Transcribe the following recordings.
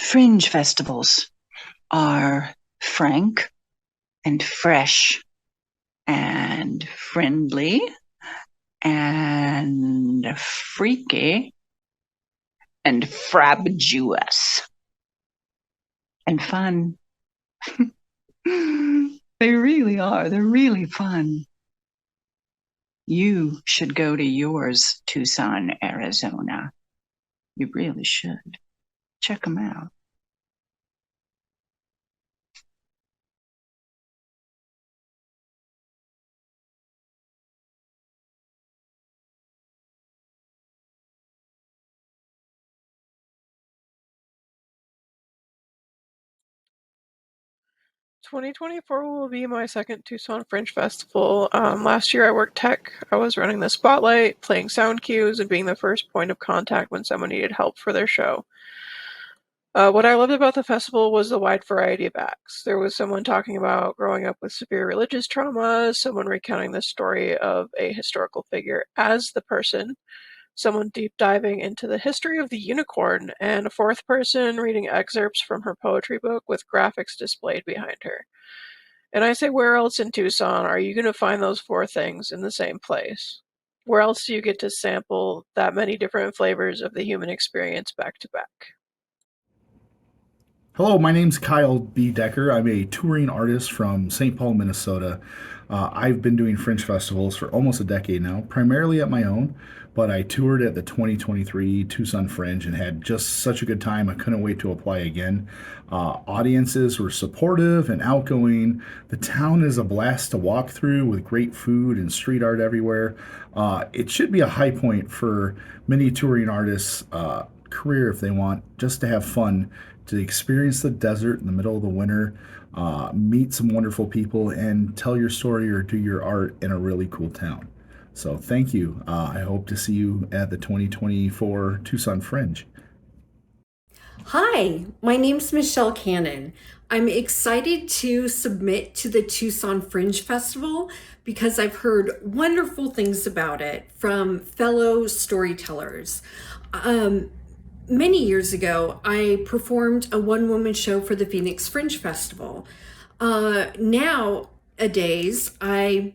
Fringe festivals are frank and fresh and friendly and freaky and frabjous and fun. They really are. They're really fun. You should go to yours, Tucson, Arizona. You really should. Check them out. "2024 will be my second Tucson Fringe Festival. Last year I worked tech. I was running the spotlight, playing sound cues, and being the first point of contact when someone needed help for their show. What I loved about the festival was the wide variety of acts. There was someone talking about growing up with severe religious trauma, someone recounting the story of a historical figure as the person, someone deep diving into the history of the unicorn, and a fourth person reading excerpts from her poetry book with graphics displayed behind her. And I say, where else in Tucson are you going to find those four things in the same place? Where else do you get to sample that many different flavors of the human experience back to back? Hello, my name's Kyle B. Decker. I'm a touring artist from St. Paul, Minnesota. I've been doing Fringe festivals for almost a decade now, primarily at my own, but I toured at the 2023 Tucson Fringe and had just such a good time. I couldn't wait to apply again. Audiences were supportive and outgoing. The town is a blast to walk through with great food and street art everywhere. It should be a high point for many touring artists' career if they want just to have fun, to experience the desert in the middle of the winter, meet some wonderful people, and tell your story or do your art in a really cool town. So thank you. I hope to see you at the 2024 Tucson Fringe. Hi, my name's Michelle Cannon. I'm excited to submit to the Tucson Fringe Festival because I've heard wonderful things about it from fellow storytellers. Many years ago, I performed a one-woman show for the Phoenix Fringe Festival. Nowadays, I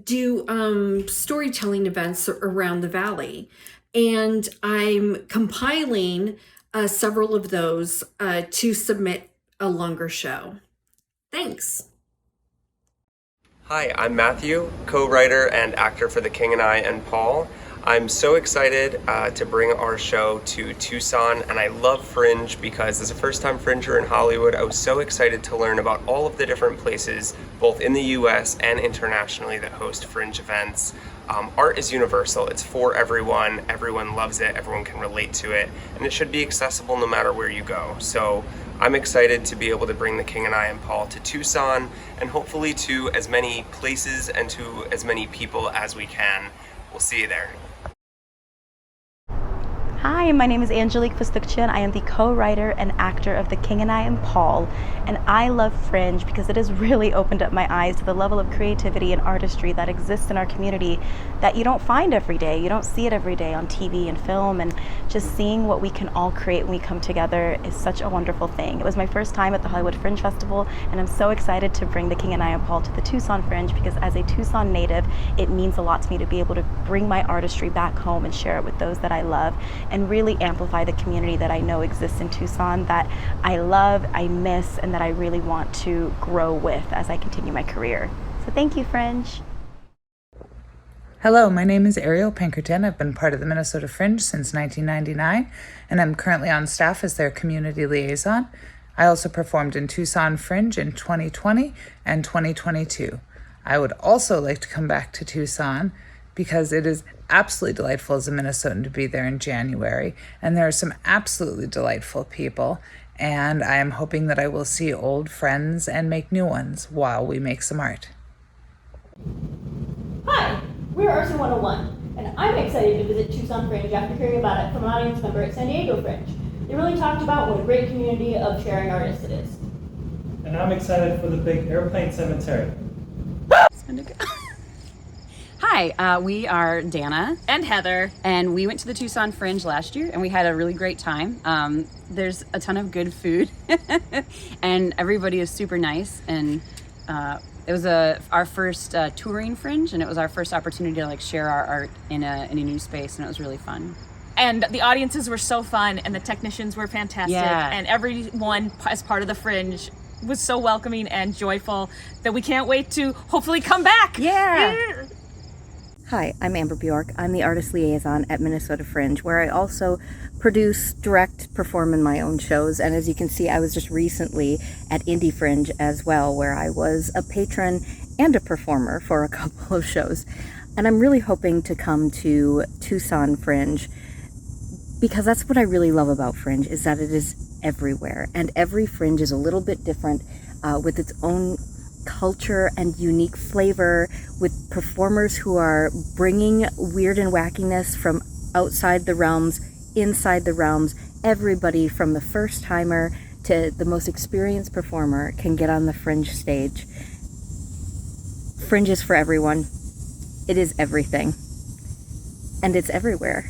do storytelling events around the valley, and I'm compiling several of those to submit a longer show. Thanks. Hi, I'm Matthew, co-writer and actor for The King and I and Paul. I'm so excited to bring our show to Tucson, and I love Fringe because as a first-time Fringer in Hollywood, I was so excited to learn about all of the different places, both in the US and internationally, that host Fringe events. Art is universal. It's for everyone. Everyone loves it. Everyone can relate to it, and it should be accessible no matter where you go. So I'm excited to be able to bring The King and I and Paul to Tucson, and hopefully to as many places and to as many people as we can. We'll see you there. Hi, my name is Angelique Fustukchian. I am the co-writer and actor of The King and I and Paul, and I love Fringe because it has really opened up my eyes to the level of creativity and artistry that exists in our community that you don't find every day. You don't see it every day on TV and film, and just seeing what we can all create when we come together is such a wonderful thing. It was my first time at the Hollywood Fringe Festival, and I'm so excited to bring The King and I and Paul to the Tucson Fringe because as a Tucson native, it means a lot to me to be able to bring my artistry back home and share it with those that I love, and really amplify the community that I know exists in Tucson, that I love, I miss, and that I really want to grow with as I continue my career. So thank you, Fringe. Hello, my name is Ariel Pinkerton. I've been part of the Minnesota Fringe since 1999, and I'm currently on staff as their community liaison. I also performed in Tucson Fringe in 2020 and 2022. I would also like to come back to Tucson because it is absolutely delightful as a Minnesotan to be there in January, and there are some absolutely delightful people, and I am hoping that I will see old friends and make new ones while we make some art. Hi, we're Arson 101, and I'm excited to visit Tucson Fringe after hearing about it from an audience member at San Diego Fringe. They really talked about what a great community of sharing artists it is. And I'm excited for the big airplane cemetery. Hi, we are Dana and Heather, and we went to the Tucson Fringe last year and we had a really great time. There's a ton of good food and everybody is super nice, and it was our first touring Fringe, and it was our first opportunity to like share our art in a new space, and it was really fun. and the audiences were so fun, and the technicians were fantastic, and everyone as part of the Fringe was so welcoming and joyful that we can't wait to hopefully come back. Hi, I'm Amber Bjork. I'm the artist liaison at Minnesota Fringe, where I also produce, direct, perform in my own shows. And as you can see, I was just recently at Indie Fringe as well, where I was a patron and a performer for a couple of shows. And I'm really hoping to come to Tucson Fringe, because that's what I really love about Fringe, is that it is everywhere. And every Fringe is a little bit different, with its own culture and unique flavor, with performers who are bringing weird and wackiness from outside the realms, inside the realms. Everybody from the first timer to the most experienced performer can get on the Fringe stage. Fringe is for everyone. It is everything. And it's everywhere.